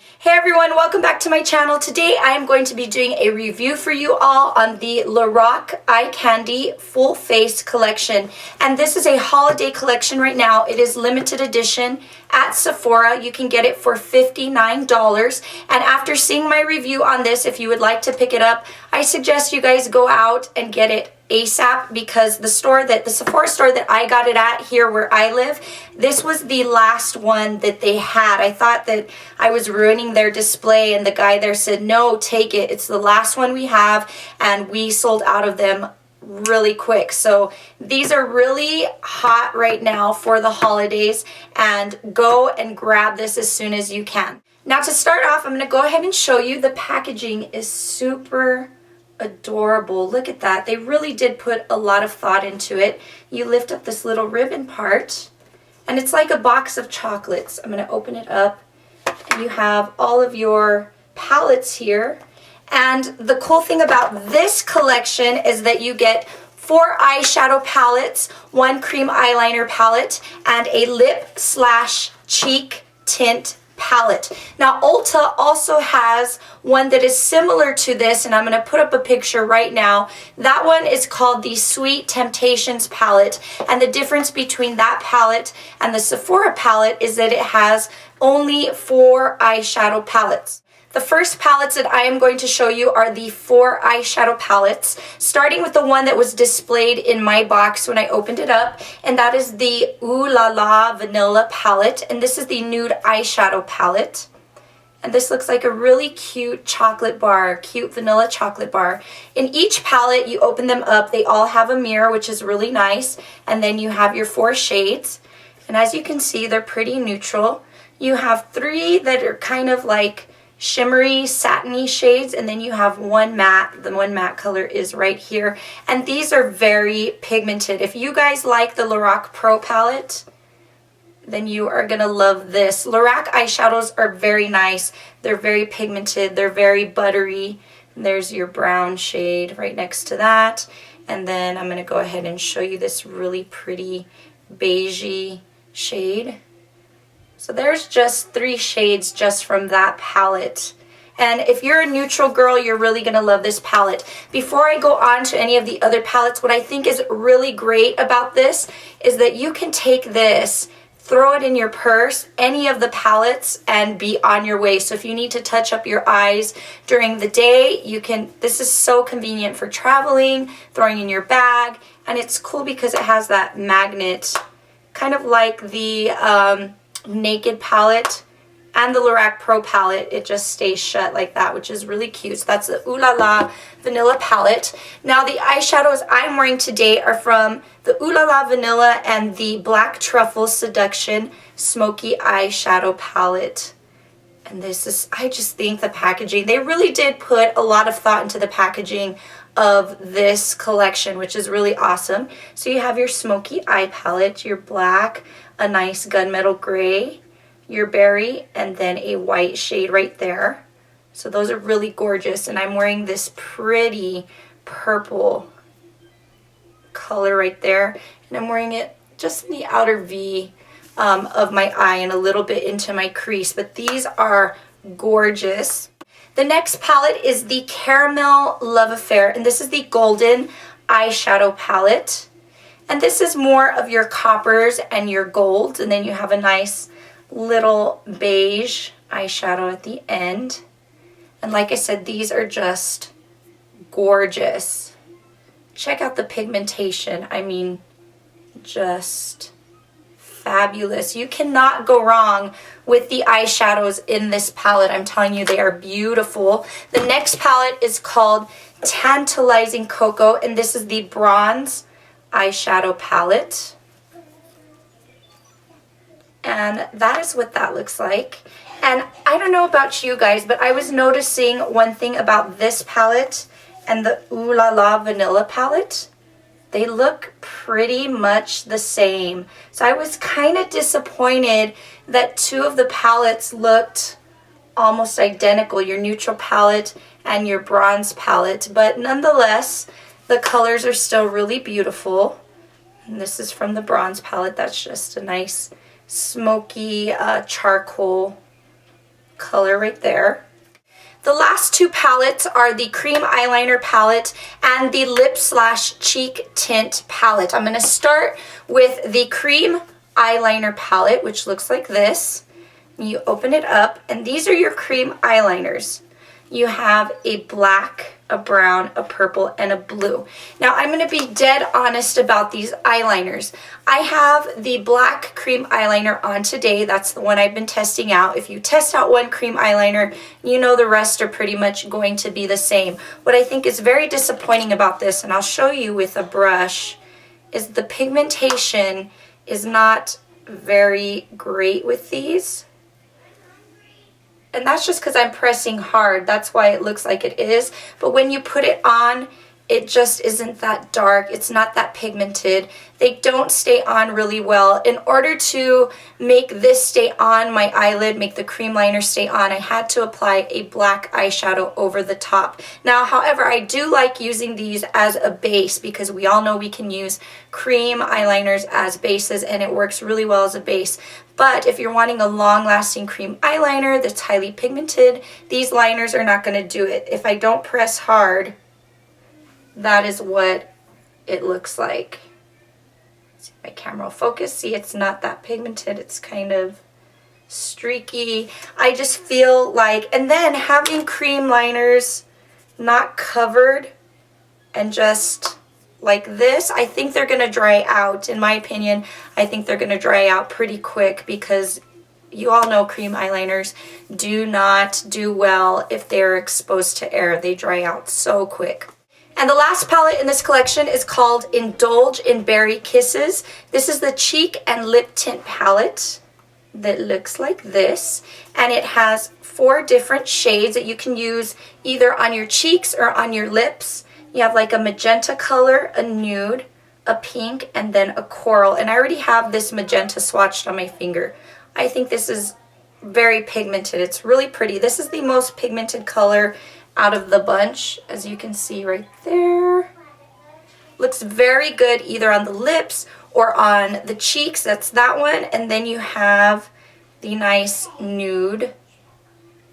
Hey everyone, welcome back to my channel. Today I am going to be doing a review for you all on the LORAC Eye Candy Full Face Collection. And this is a holiday collection right now. It is limited edition at Sephora. You can get it for $59. And after seeing my review on this, if you would like to pick it up, I suggest you guys go out and get it ASAP, because the Sephora store that I got it at here where I live, this was the last one that they had. I thought that I was ruining their display, and the guy there said, no, take it. It's the last one we have, and we sold out of them really quick. So these are really hot right now for the holidays, and go and grab this as soon as you can. Now to start off, I'm going to go ahead and show you. The packaging is super adorable. Look at that. They really did put a lot of thought into it. You lift up this little ribbon part, and it's like a box of chocolates. I'm going to open it up, and you have all of your palettes here. And the cool thing about this collection is that you get 4 eyeshadow palettes, 1 cream eyeliner palette, and a lip/cheek tint palette. Now Ulta also has one that is similar to this, and I'm going to put up a picture right now. That one is called the Sweet Temptations palette, and the difference between that palette and the Sephora palette is that it has only 4 eyeshadow palettes. The first palettes that I am going to show you are the 4 eyeshadow palettes, starting with the one that was displayed in my box when I opened it up, and that is the Ooh La La Vanilla palette, and this is the nude eyeshadow palette. And this looks like a really cute chocolate bar, cute vanilla chocolate bar. In each palette, you open them up, they all have a mirror, which is really nice, and then you have your 4 shades. And as you can see, they're pretty neutral. You have 3 that are kind of like shimmery, satiny shades, and then you have 1 matte. The 1 matte color is right here, and these are very pigmented. If you guys like the LORAC Pro palette, then you are gonna love this. LORAC eyeshadows are very nice. They're very pigmented, they're very buttery. And there's your brown shade right next to that, and then I'm gonna go ahead and show you this really pretty beigey shade. So there's just 3 shades just from that palette. And if you're a neutral girl, you're really going to love this palette. Before I go on to any of the other palettes, what I think is really great about this is that you can take this, throw it in your purse, any of the palettes, and be on your way. So if you need to touch up your eyes during the day, you can. This is so convenient for traveling, throwing in your bag, and it's cool because it has that magnet, kind of like the Naked palette and the LORAC Pro palette. It just stays shut like that, which is really cute. So that's the Ooh La La Vanilla palette. Now the eyeshadows I'm wearing today are from the Ooh La La Vanilla and the Black Truffle Seduction Smoky Eyeshadow palette. And this is, I just think the packaging, they really did put a lot of thought into the packaging of this collection, which is really awesome. So you have your smoky eye palette, your black, a nice gunmetal gray, your berry, and then a white shade right there. So those are really gorgeous, and I'm wearing this pretty purple color right there, and I'm wearing it just in the outer V of my eye and a little bit into my crease, but these are gorgeous. The next palette is the Caramel Love Affair, and this is the Golden Eyeshadow palette. And this is more of your coppers and your golds, and then you have a nice little beige eyeshadow at the end. And like I said, these are just gorgeous. Check out the pigmentation. I mean, just fabulous. You cannot go wrong with the eyeshadows in this palette. I'm telling you, they are beautiful. The next palette is called Tantalizing Cocoa, and this is the Bronze Eyeshadow palette. And that is what that looks like. And I don't know about you guys, but I was noticing one thing about this palette and the Ooh La La Vanilla palette. They look pretty much the same. So I was kind of disappointed that 2 of the palettes looked almost identical, your neutral palette and your bronze palette. But nonetheless, the colors are still really beautiful. And this is from the bronze palette. That's just a nice smoky charcoal color right there. The last two palettes are the cream eyeliner palette and the lip/cheek tint palette. I'm going to start with the cream eyeliner palette, which looks like this. You open it up, and these are your cream eyeliners. You have a black, a brown, a purple, and a blue. Now, I'm going to be dead honest about these eyeliners. I have the black cream eyeliner on today. That's the one I've been testing out. If you test out one cream eyeliner, you know the rest are pretty much going to be the same. What I think is very disappointing about this, and I'll show you with a brush, is the pigmentation is not very great with these. And that's just because I'm pressing hard. That's why it looks like it is. But when you put it on, it just isn't that dark. It's not that pigmented. They don't stay on really well. In order to make this stay on my eyelid, make the cream liner stay on, I had to apply a black eyeshadow over the top. Now, however, I do like using these as a base because we all know we can use cream eyeliners as bases and it works really well as a base. But if you're wanting a long-lasting cream eyeliner that's highly pigmented, these liners are not going to do it. If I don't press hard, that is what it looks like. See if my camera will focus. See, it's not that pigmented. It's kind of streaky. I just feel like, and then having cream liners not covered and just like this, I think they're going to dry out. In my opinion, I think they're going to dry out pretty quick because you all know cream eyeliners do not do well if they're exposed to air. They dry out so quick. And the last palette in this collection is called Indulge in Berry Kisses. This is the cheek and lip tint palette that looks like this. And it has 4 different shades that you can use either on your cheeks or on your lips. You have like a magenta color, a nude, a pink, and then a coral. And I already have this magenta swatched on my finger. I think this is very pigmented. It's really pretty. This is the most pigmented color out of the bunch, as you can see right there. Looks very good either on the lips or on the cheeks. That's that one. And then you have the nice nude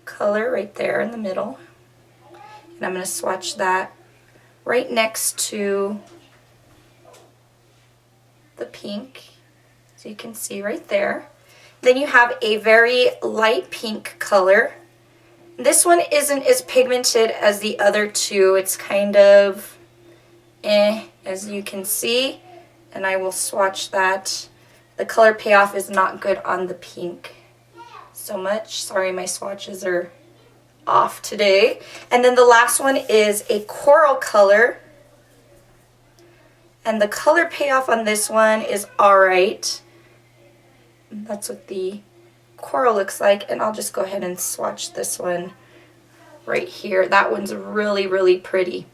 color right there in the middle. And I'm going to swatch that right next to the pink, so you can see right there. Then you have a very light pink color. This one isn't as pigmented as the other two. It's kind of as you can see, and I will swatch that. The color payoff is not good on the pink so much. Sorry, my swatches are off today. And then the last one is a coral color, and the color payoff on this one is alright. That's what the coral looks like, and I'll just go ahead and swatch this one right here. That one's really, really pretty.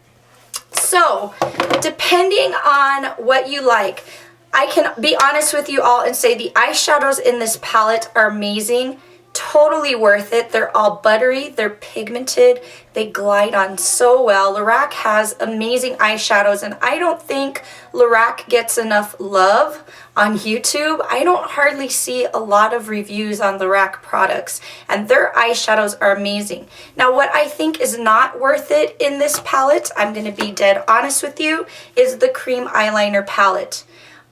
So, depending on what you like, I can be honest with you all and say the eyeshadows in this palette are amazing. Totally worth it. They're all buttery, they're pigmented, they glide on so well. LORAC has amazing eyeshadows, and I don't think LORAC gets enough love on YouTube. I don't hardly see a lot of reviews on LORAC products, and their eyeshadows are amazing. Now, what I think is not worth it in this palette, I'm going to be dead honest with you, is the cream eyeliner palette.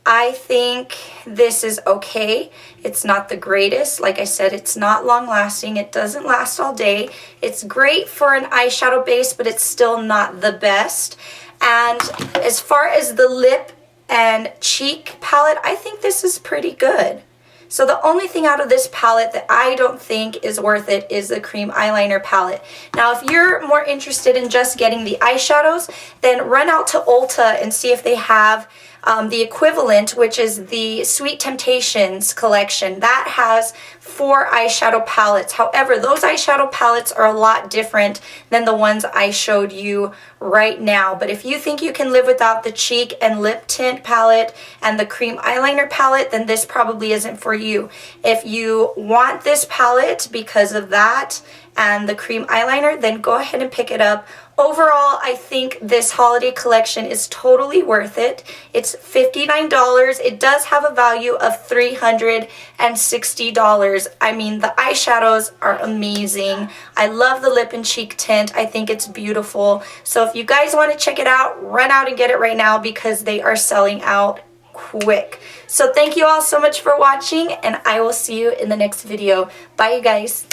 I think this is okay. It's not the greatest. Like I said, it's not long lasting. It doesn't last all day. It's great for an eyeshadow base, but it's still not the best. And as far as the lip and cheek palette, I think this is pretty good. So the only thing out of this palette that I don't think is worth it is the cream eyeliner palette. Now, if you're more interested in just getting the eyeshadows, then run out to Ulta and see if they have the equivalent, which is the Sweet Temptations collection. That has 4 eyeshadow palettes. However, those eyeshadow palettes are a lot different than the ones I showed you right now. But if you think you can live without the cheek and lip tint palette and the cream eyeliner palette, then this probably isn't for you. If you want this palette because of that and the cream eyeliner, then go ahead and pick it up. Overall, I think this holiday collection is totally worth it. It's $59. It does have a value of $360. I mean, the eyeshadows are amazing. I love the lip and cheek tint. I think it's beautiful. So if you guys want to check it out, run out and get it right now because they are selling out quick. So thank you all so much for watching, and I will see you in the next video. Bye, you guys.